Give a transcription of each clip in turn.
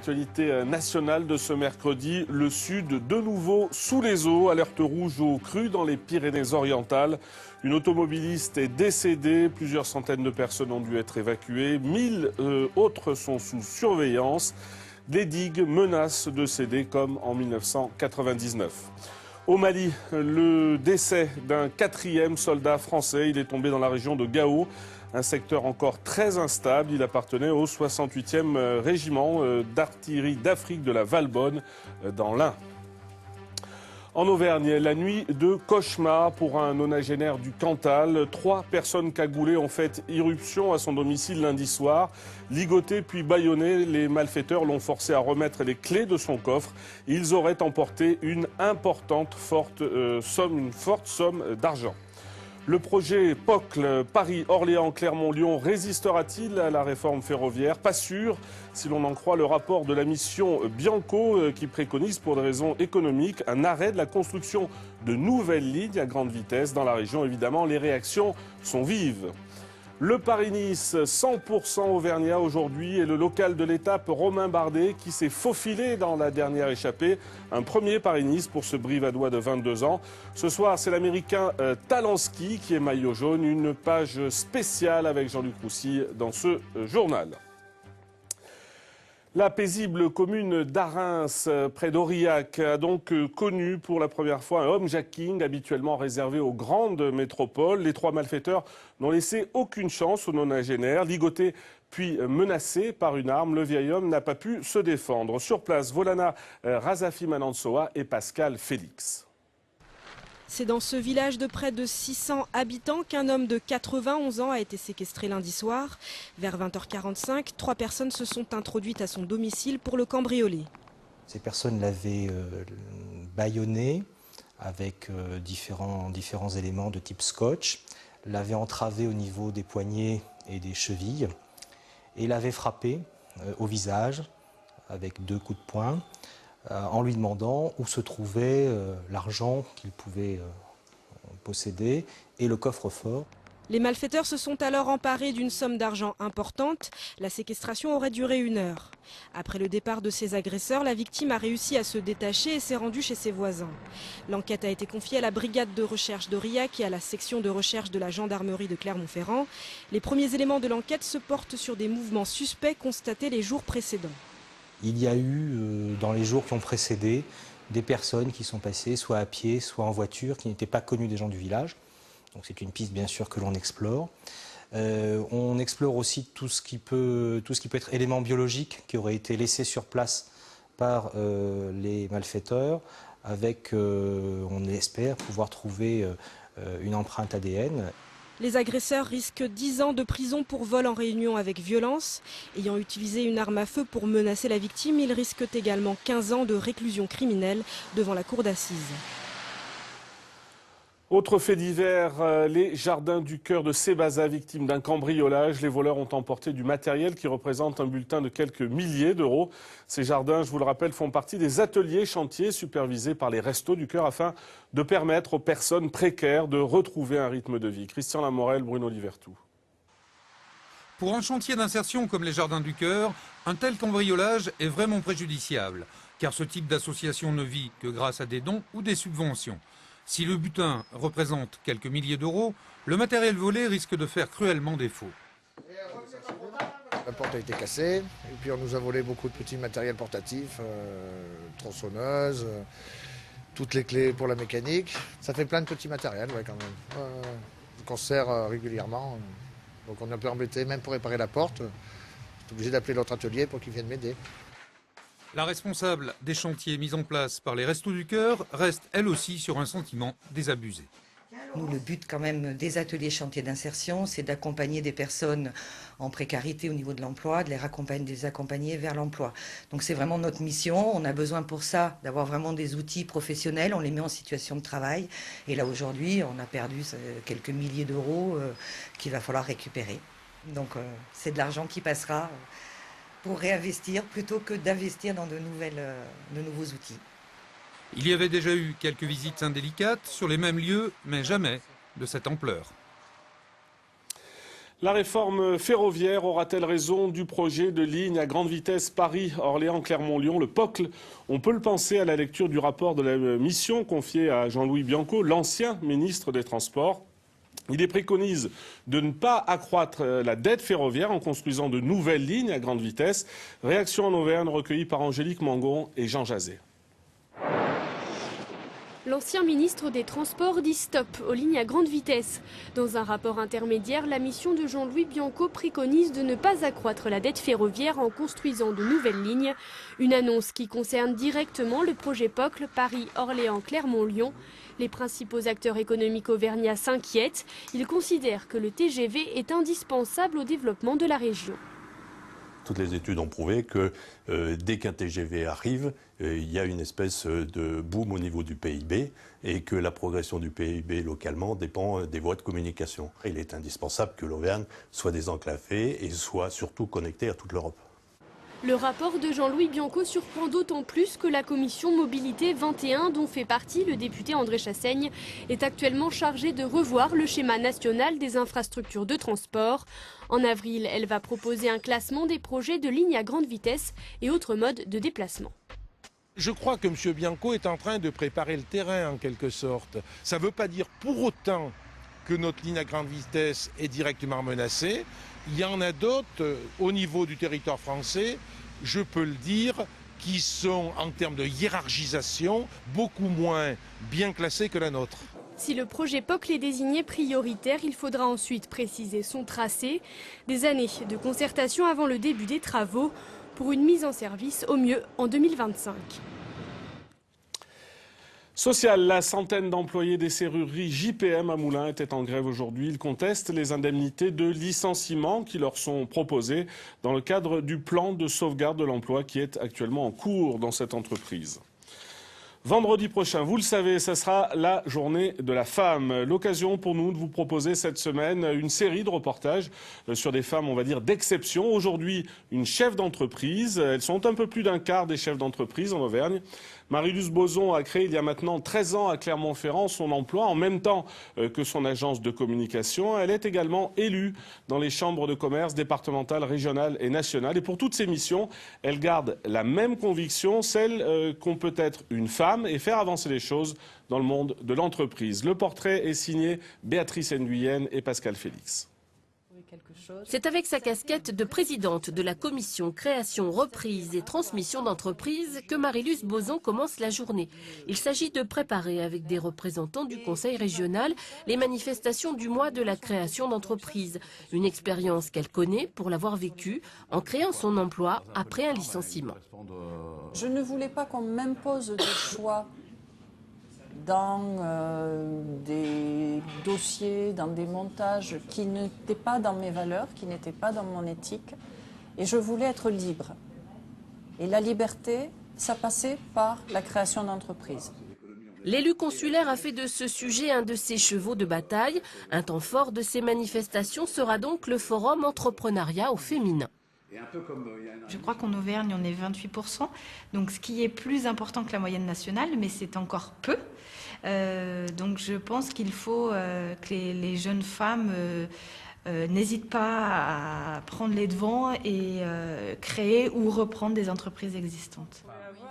l'actualité nationale de ce mercredi. Le Sud, de nouveau sous les eaux. Alerte rouge aux crues dans les Pyrénées-Orientales. Une automobiliste est décédée. Plusieurs centaines de personnes ont dû être évacuées. 1000 autres sont sous surveillance. Les digues menacent de céder comme en 1999. Au Mali, le décès d'un 4e soldat français. Il est tombé dans la région de Gao. Un secteur encore très instable. Il appartenait au 68e régiment d'artillerie d'Afrique de la Valbonne dans l'Ain. En Auvergne, la nuit de cauchemar pour un nonagénaire du Cantal. 3 personnes cagoulées ont fait irruption à son domicile lundi soir. Ligoté puis bâillonné, les malfaiteurs l'ont forcé à remettre les clés de son coffre. Ils auraient emporté une forte somme d'argent. Le projet POCL Paris-Orléans-Clermont-Lyon résistera-t-il à la réforme ferroviaire? Pas sûr, si l'on en croit le rapport de la mission Bianco qui préconise pour des raisons économiques un arrêt de la construction de nouvelles lignes à grande vitesse dans la région. Évidemment, les réactions sont vives. Le Paris-Nice, 100% auvergnat aujourd'hui, et le local de l'étape Romain Bardet qui s'est faufilé dans la dernière échappée. Un premier Paris-Nice pour ce Brivadois de 22 ans. Ce soir, c'est l'Américain Talansky qui est maillot jaune. Une page spéciale avec Jean-Luc Roussy dans ce journal. La paisible commune d'Arins, près d'Aurillac, a donc connu pour la première fois un homejacking habituellement réservé aux grandes métropoles. Les 3 malfaiteurs n'ont laissé aucune chance aux nonagénaires. Ligoté puis menacé par une arme, le vieil homme n'a pas pu se défendre. Sur place, Volana Razafi Manantsoa et Pascal Félix. C'est dans ce village de près de 600 habitants qu'un homme de 91 ans a été séquestré lundi soir. Vers 20h45, 3 personnes se sont introduites à son domicile pour le cambrioler. Ces personnes l'avaient bâillonné avec différents éléments de type scotch, l'avaient entravé au niveau des poignets et des chevilles et l'avaient frappé au visage avec 2 coups de poing. En lui demandant où se trouvait l'argent qu'il pouvait posséder et le coffre-fort. Les malfaiteurs se sont alors emparés d'une somme d'argent importante. La séquestration aurait duré 1 heure. Après le départ de ses agresseurs, la victime a réussi à se détacher et s'est rendue chez ses voisins. L'enquête a été confiée à la brigade de recherche d'Aurillac et à la section de recherche de la gendarmerie de Clermont-Ferrand. Les premiers éléments de l'enquête se portent sur des mouvements suspects constatés les jours précédents. Il y a eu, dans les jours qui ont précédé, des personnes qui sont passées soit à pied, soit en voiture, qui n'étaient pas connues des gens du village. Donc c'est une piste bien sûr que l'on explore. On explore aussi tout ce qui peut être élément biologique qui aurait été laissé sur place par les malfaiteurs, avec, on espère, pouvoir trouver une empreinte ADN. Les agresseurs risquent 10 ans de prison pour vol en réunion avec violence. Ayant utilisé une arme à feu pour menacer la victime, ils risquent également 15 ans de réclusion criminelle devant la cour d'assises. Autre fait divers, les jardins du cœur de Sébaza, victimes d'un cambriolage. Les voleurs ont emporté du matériel qui représente un bulletin de quelques milliers d'euros. Ces jardins, je vous le rappelle, font partie des ateliers chantiers supervisés par les Restos du Cœur afin de permettre aux personnes précaires de retrouver un rythme de vie. Christian Lamorel, Bruno Livertou. Pour un chantier d'insertion comme les Jardins du Cœur, un tel cambriolage est vraiment préjudiciable, car ce type d'association ne vit que grâce à des dons ou des subventions. Si le butin représente quelques milliers d'euros, le matériel volé risque de faire cruellement défaut. La porte a été cassée, et puis on nous a volé beaucoup de petits matériels portatifs, tronçonneuses, toutes les clés pour la mécanique. Ça fait plein de petits matériels, ouais, quand même. Qu'on sert régulièrement. Donc on est un peu embêté, même pour réparer la porte. Je suis obligé d'appeler l'autre atelier pour qu'ils viennent m'aider. La responsable des chantiers mis en place par les Restos du Cœur reste elle aussi sur un sentiment désabusé. Nous, le but quand même des ateliers chantiers d'insertion, c'est d'accompagner des personnes en précarité au niveau de l'emploi, de les accompagner vers l'emploi. Donc c'est vraiment notre mission. On a besoin pour ça d'avoir vraiment des outils professionnels. On les met en situation de travail. Et là aujourd'hui, on a perdu quelques milliers d'euros qu'il va falloir récupérer. Donc c'est de l'argent qui passera pour réinvestir plutôt que d'investir dans de nouveaux outils. Il y avait déjà eu quelques visites indélicates sur les mêmes lieux, mais jamais de cette ampleur. La réforme ferroviaire aura-t-elle raison du projet de ligne à grande vitesse Paris-Orléans-Clermont-Lyon, le POCL? On peut le penser à la lecture du rapport de la mission confiée à Jean-Louis Bianco, l'ancien ministre des Transports. Il y préconise de ne pas accroître la dette ferroviaire en construisant de nouvelles lignes à grande vitesse. Réaction en Auvergne recueillie par Angélique Mangon et Jean Jazet. L'ancien ministre des Transports dit stop aux lignes à grande vitesse. Dans un rapport intermédiaire, la mission de Jean-Louis Bianco préconise de ne pas accroître la dette ferroviaire en construisant de nouvelles lignes. Une annonce qui concerne directement le projet POCL Paris-Orléans-Clermont-Lyon. Les principaux acteurs économiques auvergnats s'inquiètent. Ils considèrent que le TGV est indispensable au développement de la région. Toutes les études ont prouvé que dès qu'un TGV arrive, il y a une espèce de boom au niveau du PIB et que la progression du PIB localement dépend des voies de communication. Il est indispensable que l'Auvergne soit désenclavée et soit surtout connectée à toute l'Europe. Le rapport de Jean-Louis Bianco surprend d'autant plus que la commission Mobilité 21, dont fait partie le député André Chassaigne, est actuellement chargée de revoir le schéma national des infrastructures de transport. En avril, elle va proposer un classement des projets de lignes à grande vitesse et autres modes de déplacement. Je crois que M. Bianco est en train de préparer le terrain en quelque sorte. Ça ne veut pas dire pour autant que notre ligne à grande vitesse est directement menacée. Il y en a d'autres au niveau du territoire français, je peux le dire, qui sont en termes de hiérarchisation beaucoup moins bien classés que la nôtre. Si le projet POCL est désigné prioritaire, il faudra ensuite préciser son tracé. Des années de concertation avant le début des travaux pour une mise en service au mieux en 2025. Social, la centaine d'employés des serrureries JPM à Moulins étaient en grève aujourd'hui. Ils contestent les indemnités de licenciement qui leur sont proposées dans le cadre du plan de sauvegarde de l'emploi qui est actuellement en cours dans cette entreprise. Vendredi prochain, vous le savez, ce sera la journée de la femme. L'occasion pour nous de vous proposer cette semaine une série de reportages sur des femmes, on va dire, d'exception. Aujourd'hui, une chef d'entreprise. Elles sont un peu plus d'un quart des chefs d'entreprise en Auvergne. Marie-Luce Boson a créé il y a maintenant 13 ans à Clermont-Ferrand son emploi en même temps que son agence de communication. Elle est également élue dans les chambres de commerce départementales, régionales et nationales. Et pour toutes ces missions, elle garde la même conviction, celle qu'on peut être une femme et faire avancer les choses dans le monde de l'entreprise. Le portrait est signé Béatrice Nguyen et Pascal Félix. C'est avec sa casquette de présidente de la commission création, reprise et transmission d'entreprise que Marie-Luce Boson commence la journée. Il s'agit de préparer avec des représentants du conseil régional les manifestations du mois de la création d'entreprise. Une expérience qu'elle connaît pour l'avoir vécue en créant son emploi après un licenciement. Je ne voulais pas qu'on m'impose des choix dans des dossiers, dans des montages qui n'étaient pas dans mes valeurs, qui n'étaient pas dans mon éthique. Et je voulais être libre. Et la liberté, ça passait par la création d'entreprises. L'élu consulaire a fait de ce sujet un de ses chevaux de bataille. Un temps fort de ces manifestations sera donc le forum entrepreneuriat au féminin. Je crois qu'en Auvergne, on est 28%, donc ce qui est plus important que la moyenne nationale, mais c'est encore peu. Donc je pense qu'il faut que les jeunes femmes n'hésitent pas à prendre les devants et créer ou reprendre des entreprises existantes.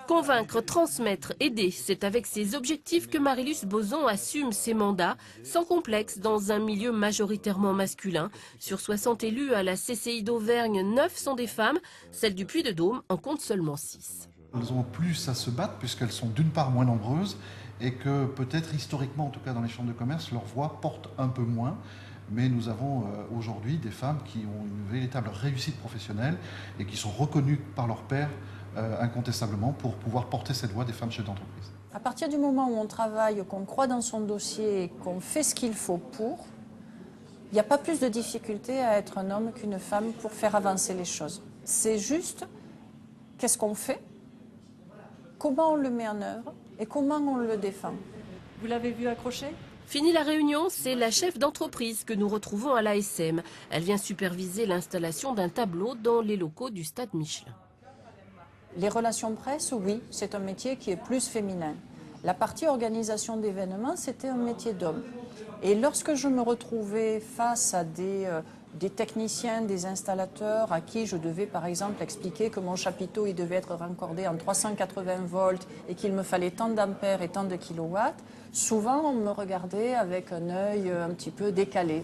Convaincre, transmettre, aider, c'est avec ces objectifs que Marie-Luce Boson assume ses mandats sans complexe dans un milieu majoritairement masculin. Sur 60 élus à la CCI d'Auvergne, 9 sont des femmes. Celle du Puy-de-Dôme en compte seulement 6. Elles ont plus à se battre puisqu'elles sont d'une part moins nombreuses et que peut-être historiquement, en tout cas dans les chambres de commerce, leur voix porte un peu moins. Mais nous avons aujourd'hui des femmes qui ont une véritable réussite professionnelle et qui sont reconnues par leur père incontestablement pour pouvoir porter cette voix des femmes chefs d'entreprise. À partir du moment où on travaille, qu'on croit dans son dossier, qu'on fait ce qu'il faut pour, il n'y a pas plus de difficulté à être un homme qu'une femme pour faire avancer les choses. C'est juste qu'est-ce qu'on fait, comment on le met en œuvre et comment on le défend. Vous l'avez vu accrocher ? Fini la réunion, c'est la chef d'entreprise que nous retrouvons à l'ASM. Elle vient superviser l'installation d'un tableau dans les locaux du stade Michelin. Les relations presse, oui, c'est un métier qui est plus féminin. La partie organisation d'événements, c'était un métier d'homme. Et lorsque je me retrouvais face à des des techniciens, des installateurs à qui je devais par exemple expliquer que mon chapiteau il devait être raccordé en 380 volts et qu'il me fallait tant d'ampères et tant de kilowatts, souvent on me regardait avec un œil un petit peu décalé.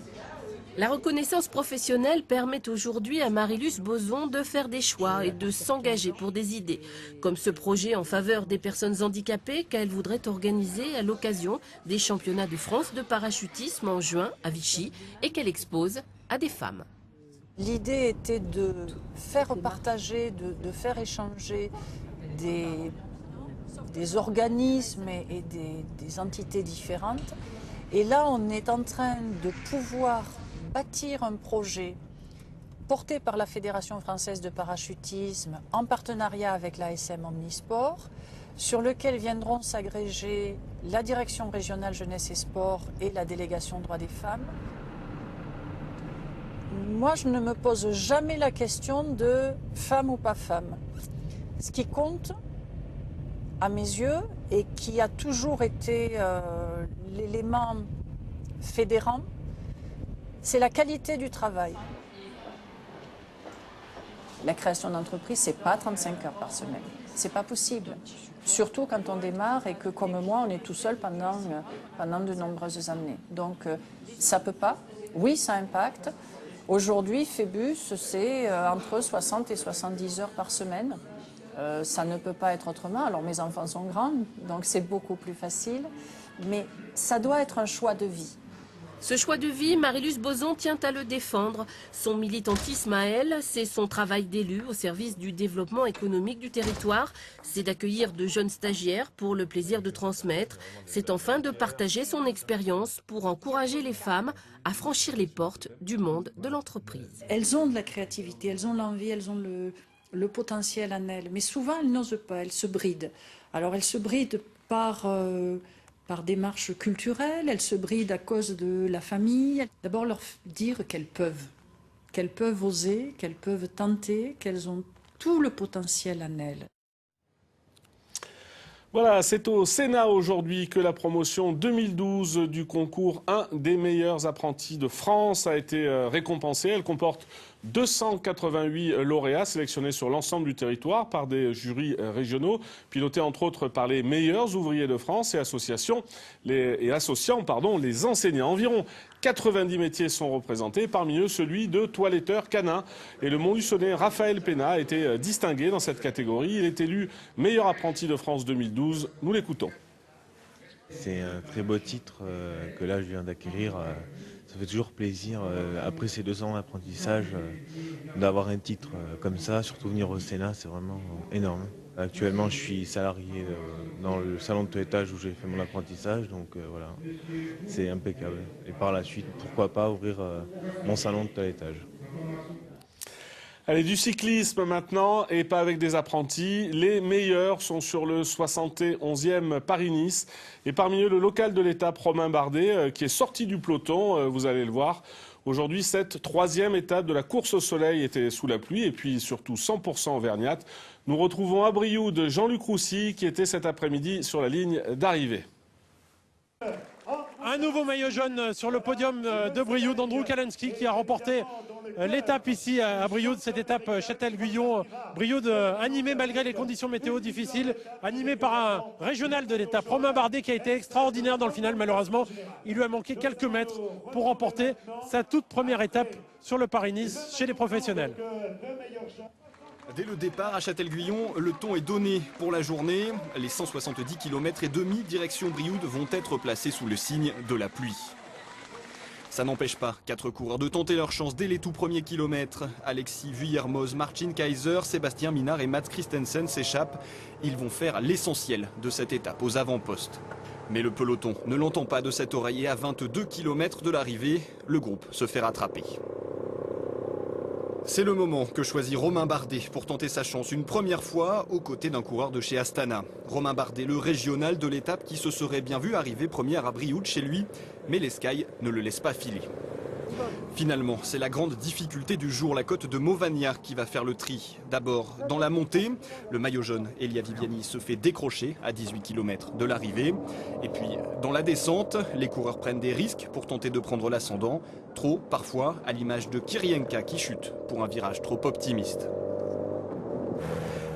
La reconnaissance professionnelle permet aujourd'hui à Marie-Luce Boson de faire des choix et de s'engager pour des idées, comme ce projet en faveur des personnes handicapées qu'elle voudrait organiser à l'occasion des championnats de France de parachutisme en juin à Vichy et qu'elle expose à des femmes. L'idée était de faire partager, de faire échanger des organismes et des entités différentes. Et là, on est en train de pouvoir bâtir un projet porté par la Fédération française de parachutisme en partenariat avec l'ASM Omnisport, sur lequel viendront s'agréger la direction régionale jeunesse et sport et la délégation droits des femmes. Moi, je ne me pose jamais la question de femme ou pas femme. Ce qui compte, à mes yeux, et qui a toujours été l'élément fédérant, c'est la qualité du travail. La création d'entreprise, c'est pas 35 heures par semaine. C'est pas possible. Surtout quand on démarre et que, comme moi, on est tout seul pendant de nombreuses années. Donc, ça peut pas. Oui, ça impacte. Aujourd'hui, Phébus, c'est entre 60 et 70 heures par semaine. Ça ne peut pas être autrement. Alors, mes enfants sont grands, donc c'est beaucoup plus facile. Mais ça doit être un choix de vie. Ce choix de vie, Marie-Luce Boson tient à le défendre. Son militantisme à elle, c'est son travail d'élu au service du développement économique du territoire. C'est d'accueillir de jeunes stagiaires pour le plaisir de transmettre. C'est enfin de partager son expérience pour encourager les femmes à franchir les portes du monde de l'entreprise. Elles ont de la créativité, elles ont l'envie, elles ont le potentiel en elles. Mais souvent, elles n'osent pas, elles se brident. Alors, elles se brident par démarche culturelle, elles se brident à cause de la famille. D'abord leur dire qu'elles peuvent oser, qu'elles peuvent tenter, qu'elles ont tout le potentiel en elles. Voilà, c'est au Sénat aujourd'hui que la promotion 2012 du concours Un des meilleurs apprentis de France a été récompensée. Elle comporte 288 lauréats sélectionnés sur l'ensemble du territoire par des jurys régionaux, pilotés entre autres par les meilleurs ouvriers de France et associant les enseignants. Environ 90 métiers sont représentés, parmi eux celui de toiletteur canin. Et le Montluçonnais Raphaël Pénat a été distingué dans cette catégorie. Il est élu meilleur apprenti de France 2012. Nous l'écoutons. C'est un très beau titre que là je viens d'acquérir. Ça fait toujours plaisir, après ces 2 ans d'apprentissage, d'avoir un titre comme ça. Surtout venir au Sénat, c'est vraiment énorme. Actuellement, je suis salarié dans le salon de toilettage où j'ai fait mon apprentissage, donc voilà, c'est impeccable. Et par la suite, pourquoi pas ouvrir mon salon de toilettage. Allez, du cyclisme maintenant, et pas avec des apprentis. Les meilleurs sont sur le 71e Paris-Nice. Et parmi eux, le local de l'étape Romain Bardet, qui est sorti du peloton, vous allez le voir. Aujourd'hui, cette 3e étape de la course au soleil était sous la pluie, et puis surtout 100% auvergnate. Nous retrouvons à Brioude Jean-Luc Roussy, qui était cet après-midi sur la ligne d'arrivée. Un nouveau maillot jaune sur le podium de Brioude, Andrew Kalenski qui a remporté l'étape ici à Brioude, cette étape Châtel-Guyon. Brioude animé malgré les conditions météo difficiles, animé par un régional de l'étape, Romain Bardet, qui a été extraordinaire dans le final. Malheureusement, il lui a manqué quelques mètres pour remporter sa toute première étape sur le Paris-Nice chez les professionnels. Dès le départ à Châtel-Guyon, le ton est donné pour la journée. Les 170 km et demi direction Brioude vont être placés sous le signe de la pluie. Ça n'empêche pas 4 coureurs de tenter leur chance dès les tout premiers kilomètres. Alexis Vuillermoz, Martin Kaiser, Sébastien Minard et Mats Christensen s'échappent. Ils vont faire l'essentiel de cette étape aux avant-postes. Mais le peloton ne l'entend pas de cette oreille et à 22 km de l'arrivée, le groupe se fait rattraper. C'est le moment que choisit Romain Bardet pour tenter sa chance une première fois aux côtés d'un coureur de chez Astana. Romain Bardet, le régional de l'étape qui se serait bien vu arriver première à Brioude chez lui, mais l'Escaille ne le laisse pas filer. Finalement, c'est la grande difficulté du jour, la côte de Mauvagnard qui va faire le tri. D'abord, dans la montée, le maillot jaune Elia Viviani se fait décrocher à 18 km de l'arrivée. Et puis, dans la descente, les coureurs prennent des risques pour tenter de prendre l'ascendant. Trop, parfois, à l'image de Kirienka qui chute pour un virage trop optimiste.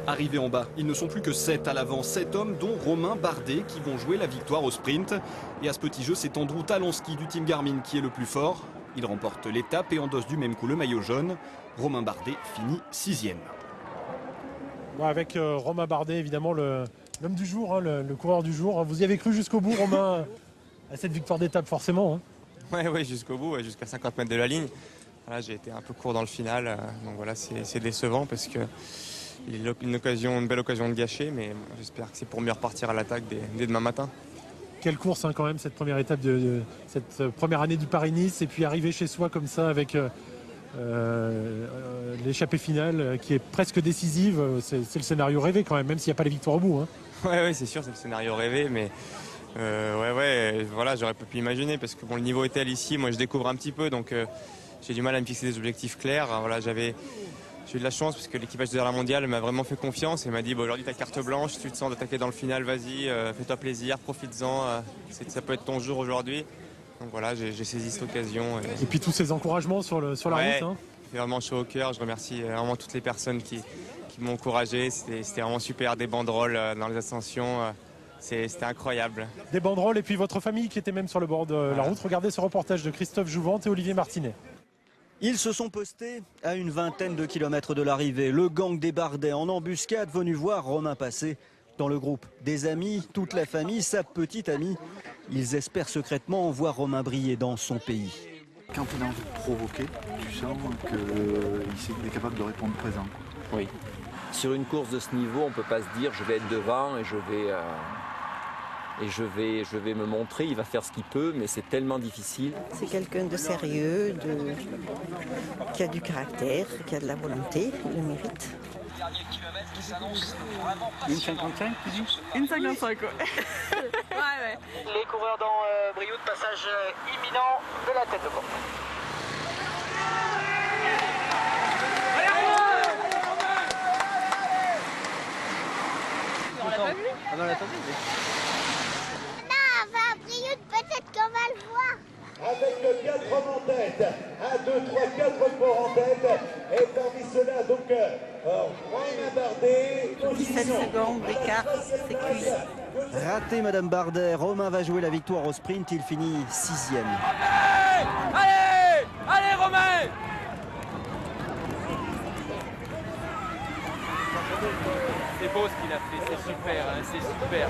Arrivés en bas, ils ne sont plus que 7 à l'avant, 7 hommes dont Romain Bardet qui vont jouer la victoire au sprint. Et à ce petit jeu, c'est Andrew Talonski du team Garmin qui est le plus fort. Il remporte l'étape et endosse du même coup le maillot jaune. Romain Bardet finit 6e. Avec Romain Bardet, évidemment, l'homme du jour, hein, le coureur du jour. Vous y avez cru jusqu'au bout, Romain, à cette victoire d'étape, forcément, hein. Oui, jusqu'au bout, jusqu'à 50 mètres de la ligne. Voilà, j'ai été un peu court dans le final, donc voilà, c'est décevant parce que il a une belle occasion de gâcher, mais j'espère que c'est pour mieux repartir à l'attaque dès demain matin. Quelle course, hein, quand même, cette première étape de cette première année du Paris-Nice, et puis arriver chez soi comme ça avec l'échappée finale qui est presque décisive. C'est le scénario rêvé quand même s'il n'y a pas les victoires au bout. Hein. Ouais, c'est sûr, c'est le scénario rêvé, mais voilà, j'aurais pas pu imaginer parce que bon, le niveau est tel ici, moi je découvre un petit peu, donc j'ai du mal à me fixer des objectifs clairs. Voilà, j'ai eu de la chance parce que l'équipage de la mondiale m'a vraiment fait confiance et m'a dit aujourd'hui t'as carte blanche, si tu te sens d'attaquer dans le final, vas-y, fais-toi plaisir, profites-en, ça peut être ton jour aujourd'hui. Donc voilà, j'ai saisi cette occasion. Et puis tous ces encouragements sur la route. Hein. C'est vraiment chaud au cœur, je remercie vraiment toutes les personnes qui m'ont encouragé, c'était vraiment super, des banderoles dans les ascensions. C'était incroyable. Des banderoles et puis votre famille qui était même sur le bord de la route. Regardez ce reportage de Christophe Jouvante et Olivier Martinet. Ils se sont postés à une vingtaine de kilomètres de l'arrivée. Le gang des Bardets en embuscade venu voir Romain passer dans le groupe. Des amis, toute la famille, sa petite amie. Ils espèrent secrètement voir Romain briller dans son pays. Quand il a envie de provoquer, tu sens qu'il est capable de répondre présent. Oui. Sur une course de ce niveau, on ne peut pas se dire je vais être devant et je vais me montrer, il va faire ce qu'il peut, mais c'est tellement difficile. C'est quelqu'un de sérieux, qui a du caractère, qui a de la volonté, il le mérite. Une 55, tu dis? Une 55, ouais. Ouais. Les coureurs dans Brioude, passage imminent de la tête de pont. On l'a pas vu? Ah non, on l'a pas vu. Peut-être qu'on va le voir. Avec 4 hommes en tête. 1, 2, 3, 4 morts en tête. Et parmi ceux-là, donc, Romain Bardet. 17 secondes d'écart, c'est cuit. Raté Madame Bardet, Romain va jouer la victoire au sprint, il finit 6e. Allez Romain! C'est beau ce qu'il a fait, c'est super, hein, c'est super.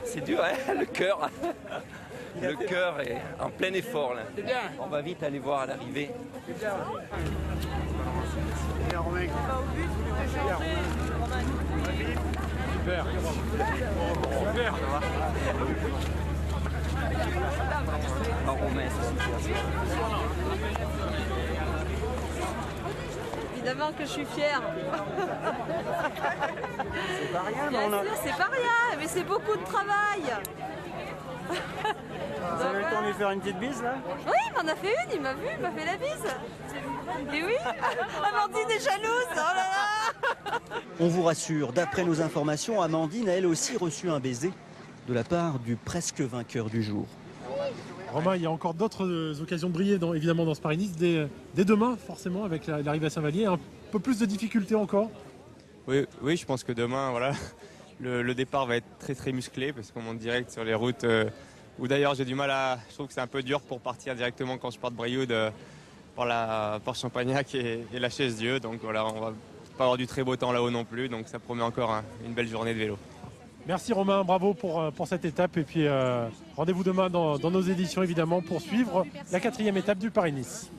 C'est dur, hein, le cœur. Le cœur est en plein effort là. C'est bien. On va vite aller voir à l'arrivée. C'est bien. Bien Romain. On va au but, Super. Super. Oh, Romain, c'est super. Évidemment que je suis fière. C'est pas rien, bien sûr, c'est pas rien, mais c'est beaucoup de travail. Vous avez le temps de lui faire une petite bise là? Oui, il m'en a fait une, il m'a vu, il m'a fait la bise. Et oui, Amandine est jalouse, oh là là. On vous rassure, d'après nos informations, Amandine a elle aussi reçu un baiser de la part du presque vainqueur du jour. Romain, il y a encore d'autres occasions de briller évidemment dans ce Paris-Nice, dès demain forcément avec l'arrivée à Saint-Vallier. Un peu plus de difficultés encore. Oui, je pense que demain, voilà, le départ va être très très musclé parce qu'on monte direct sur les routes où d'ailleurs j'ai du mal je trouve que c'est un peu dur pour partir directement quand je pars de Brioude par Champagnac et la Chaise-Dieu. Donc voilà, on va pas avoir du très beau temps là-haut non plus, donc ça promet encore une belle journée de vélo. Merci Romain, bravo pour cette étape et puis rendez-vous demain dans nos éditions évidemment pour suivre la 4e étape du Paris-Nice.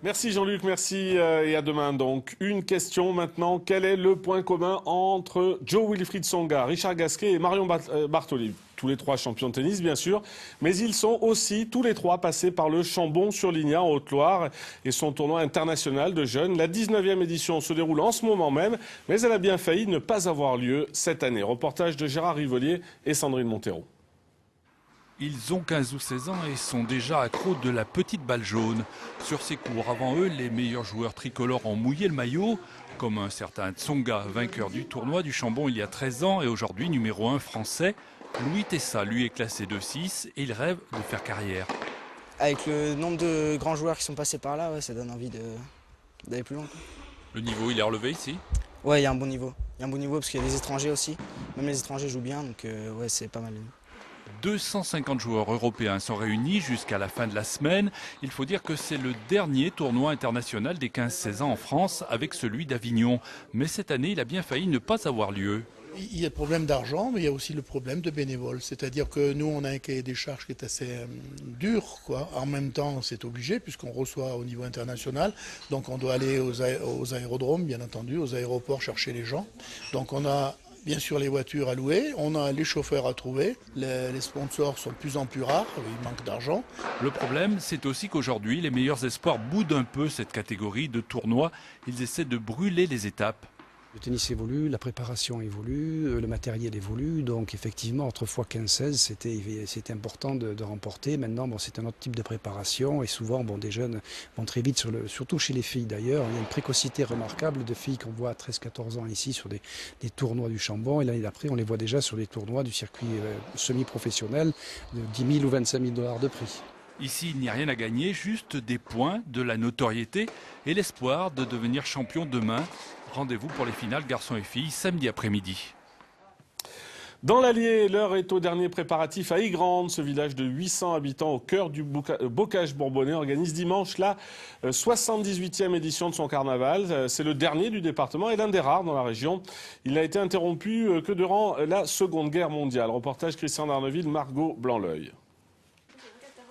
Merci Jean-Luc, merci et à demain donc. Une question maintenant, quel est le point commun entre Jo-Wilfried Tsonga, Richard Gasquet et Marion Bartoli? Tous les trois champions de tennis bien sûr, mais ils sont aussi tous les trois passés par le Chambon-sur-Ligna en Haute-Loire et son tournoi international de jeunes. La 19e édition se déroule en ce moment même, mais elle a bien failli ne pas avoir lieu cette année. Reportage de Gérard Rivolier et Sandrine Montero. Ils ont 15 ou 16 ans et sont déjà accros de la petite balle jaune. Sur ces cours, avant eux, les meilleurs joueurs tricolores ont mouillé le maillot, comme un certain Tsonga, vainqueur du tournoi du Chambon il y a 13 ans et aujourd'hui numéro 1 français. Louis Tessa, lui, est classé de 6 et il rêve de faire carrière. Avec le nombre de grands joueurs qui sont passés par là, ouais, ça donne envie d'aller plus loin. Le niveau, il est relevé ici? Ouais, il y a un bon niveau. Il y a un bon niveau parce qu'il y a des étrangers aussi. Même les étrangers jouent bien, donc ouais, c'est pas mal. 250 joueurs européens sont réunis jusqu'à la fin de la semaine. Il faut dire que c'est le dernier tournoi international des 15-16 ans en France avec celui d'Avignon. Mais cette année, il a bien failli ne pas avoir lieu. Il y a le problème d'argent, mais il y a aussi le problème de bénévoles. C'est-à-dire que nous, on a un cahier des charges qui est assez dur, quoi. En même temps, c'est obligé, puisqu'on reçoit au niveau international. Donc, on doit aller aux aérodromes, bien entendu, aux aéroports chercher les gens. Donc, on a bien sûr les voitures à louer, on a les chauffeurs à trouver. Les sponsors sont de plus en plus rares, il manque d'argent. Le problème, c'est aussi qu'aujourd'hui, les meilleurs espoirs boudent un peu cette catégorie de tournoi. Ils essaient de brûler les étapes. Le tennis évolue, la préparation évolue, le matériel évolue, donc effectivement, autrefois 15-16, c'était important de remporter. Maintenant, bon, c'est un autre type de préparation et souvent, bon, des jeunes vont très vite, surtout chez les filles d'ailleurs. Il y a une précocité remarquable de filles qu'on voit à 13-14 ans ici sur des tournois du Chambon et l'année d'après, on les voit déjà sur des tournois du circuit semi-professionnel de 10 000 ou 25 000 $ de prix. Ici, il n'y a rien à gagner, juste des points, de la notoriété et l'espoir de devenir champion demain. Rendez-vous pour les finales garçons et filles samedi après-midi. Dans l'Allier, l'heure est au dernier préparatif à Ygrande. Ce village de 800 habitants au cœur du bocage bourbonnais organise dimanche la 78e édition de son carnaval. C'est le dernier du département et l'un des rares dans la région. Il n'a été interrompu que durant la Seconde Guerre mondiale. Reportage Christian d'Arneville, Margot Blanc-L'Oeil.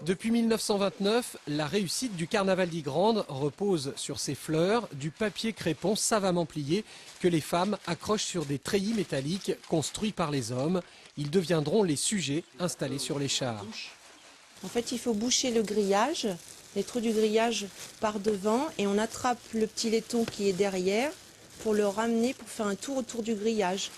Depuis 1929, la réussite du carnaval d'Ygrande repose sur ces fleurs, du papier crépon savamment plié que les femmes accrochent sur des treillis métalliques construits par les hommes. Ils deviendront les sujets installés sur les chars. En fait, il faut boucher le grillage, les trous du grillage par devant et on attrape le petit laiton qui est derrière pour le ramener pour faire un tour autour du grillage.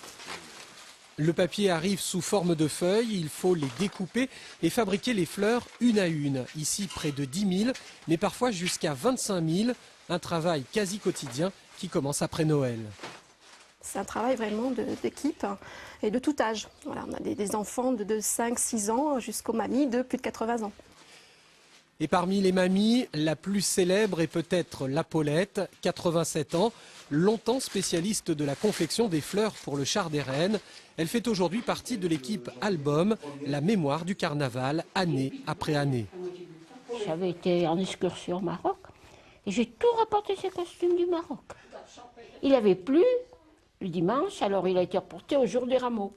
Le papier arrive sous forme de feuilles, il faut les découper et fabriquer les fleurs une à une. Ici près de 10 000, mais parfois jusqu'à 25 000. Un travail quasi quotidien qui commence après Noël. C'est un travail vraiment d'équipe et de tout âge. Voilà, on a des enfants de 5-6 ans jusqu'aux mamies de plus de 80 ans. Et parmi les mamies, la plus célèbre est peut-être la Paulette, 87 ans, longtemps spécialiste de la confection des fleurs pour le char des reines. Elle fait aujourd'hui partie de l'équipe Album, la mémoire du carnaval, année après année. J'avais été en excursion au Maroc et j'ai tout rapporté ces costumes du Maroc. Il avait plu le dimanche, alors il a été reporté au jour des rameaux.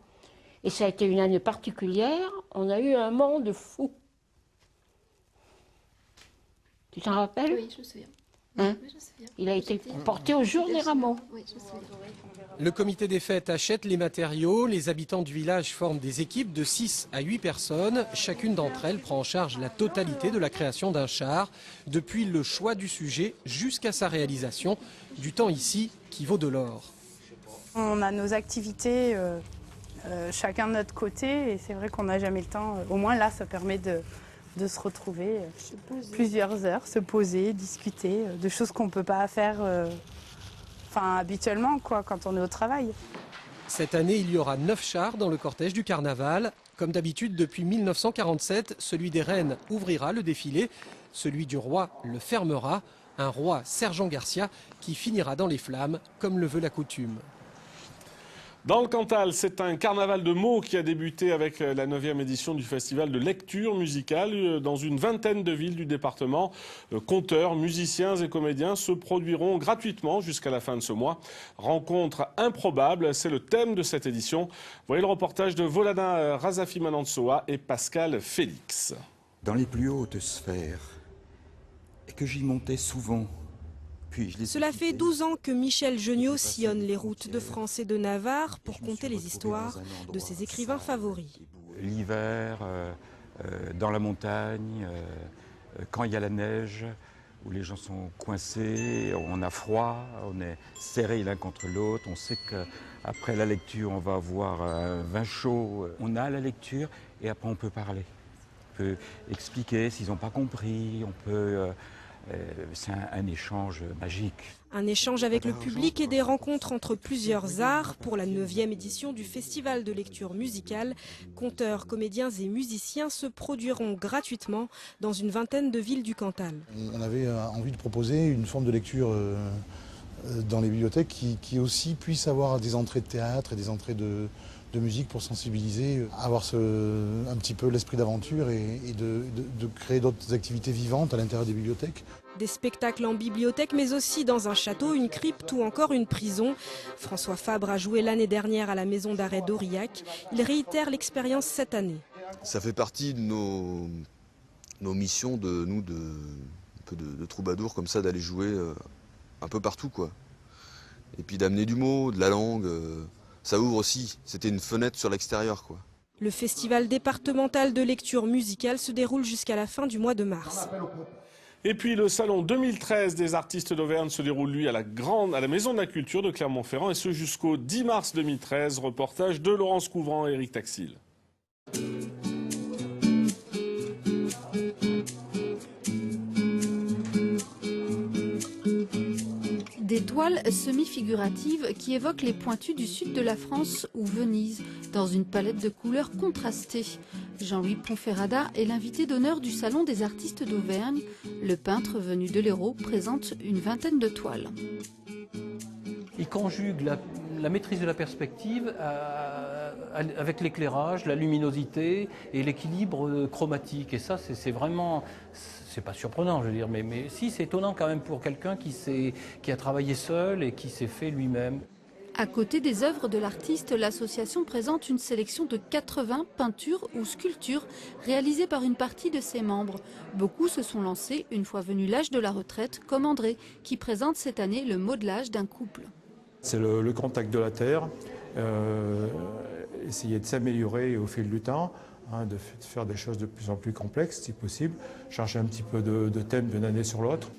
Et ça a été une année particulière, on a eu un monde fou. Tu t'en rappelles? Oui, je me souviens. Hein? Oui, je me souviens. Il a été porté au jour des rameaux. Oui, je me souviens. Le comité des fêtes achète les matériaux. Les habitants du village forment des équipes de 6 à 8 personnes. Chacune d'entre elles prend en charge la totalité de la création d'un char, depuis le choix du sujet jusqu'à sa réalisation. Du temps ici qui vaut de l'or. On a nos activités chacun de notre côté et c'est vrai qu'on n'a jamais le temps. Au moins là, ça permet de se retrouver plusieurs heures, se poser, discuter de choses qu'on ne peut pas faire habituellement quand on est au travail. Cette année, il y aura 9 chars dans le cortège du carnaval. Comme d'habitude, depuis 1947, celui des reines ouvrira le défilé. Celui du roi le fermera. Un roi Sergent Garcia qui finira dans les flammes, comme le veut la coutume. Dans le Cantal, c'est un carnaval de mots qui a débuté avec la 9e édition du festival de lecture musicale. Dans une vingtaine de villes du département, conteurs, musiciens et comédiens se produiront gratuitement jusqu'à la fin de ce mois. Rencontre improbable, c'est le thème de cette édition. Voyez le reportage de Volana Razafi Manantsoa et Pascal Félix. Dans les plus hautes sphères, et que j'y montais souvent. Cela fait 12 ans que Michel Geniot sillonne les routes de France et de Navarre pour conter les histoires de ses écrivains favoris. L'hiver, dans la montagne, quand il y a la neige, où les gens sont coincés, on a froid, on est serrés l'un contre l'autre, on sait qu'après la lecture on va avoir un vin chaud. On a la lecture et après on peut parler. peut expliquer s'ils n'ont pas compris, c'est un échange magique. Un échange avec le public et des rencontres entre plusieurs arts pour la 9e édition du Festival de lecture musicale. Conteurs, comédiens et musiciens se produiront gratuitement dans une vingtaine de villes du Cantal. On avait envie de proposer une forme de lecture dans les bibliothèques qui aussi puisse avoir des entrées de théâtre et des entrées de musique pour sensibiliser, avoir un petit peu l'esprit d'aventure et de créer d'autres activités vivantes à l'intérieur des bibliothèques. Des spectacles en bibliothèque, mais aussi dans un château, une crypte ou encore une prison. François Fabre a joué l'année dernière à la maison d'arrêt d'Aurillac. Il réitère l'expérience cette année. Ça fait partie de nos missions de troubadours comme ça, d'aller jouer un peu partout, quoi. Et puis d'amener du mot, de la langue. Ça ouvre aussi, c'était une fenêtre sur l'extérieur, quoi. Le festival départemental de lecture musicale se déroule jusqu'à la fin du mois de mars. Et puis le salon 2013 des artistes d'Auvergne se déroule lui à la Maison de la Culture de Clermont-Ferrand et ce jusqu'au 10 mars 2013. Reportage de Laurence Couvrant et Éric Taxil. Des toiles semi-figuratives qui évoquent les pointus du sud de la France ou Venise, dans une palette de couleurs contrastées. Jean-Louis Ponferrada est l'invité d'honneur du Salon des artistes d'Auvergne. Le peintre venu de l'Hérault présente une vingtaine de toiles. Il conjugue la maîtrise de la perspective avec l'éclairage, la luminosité et l'équilibre chromatique. Et ça, c'est vraiment... C'est pas surprenant, je veux dire, mais si, c'est étonnant quand même pour quelqu'un qui a travaillé seul et qui s'est fait lui-même. À côté des œuvres de l'artiste, l'association présente une sélection de 80 peintures ou sculptures réalisées par une partie de ses membres. Beaucoup se sont lancés une fois venu l'âge de la retraite, comme André, qui présente cette année le modelage d'un couple. C'est le contact de la terre, essayer de s'améliorer au fil du temps, de faire des choses de plus en plus complexes si possible, chercher un petit peu de thème d'une année sur l'autre.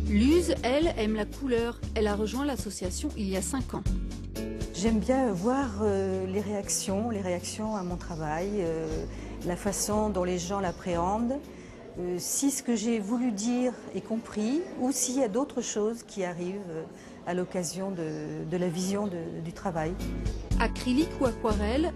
Luz, elle, aime la couleur. Elle a rejoint l'association il y a 5 ans. J'aime bien voir les réactions à mon travail, la façon dont les gens l'appréhendent, si ce que j'ai voulu dire est compris ou s'il y a d'autres choses qui arrivent à l'occasion de la vision du travail. Acrylique ou aquarelle,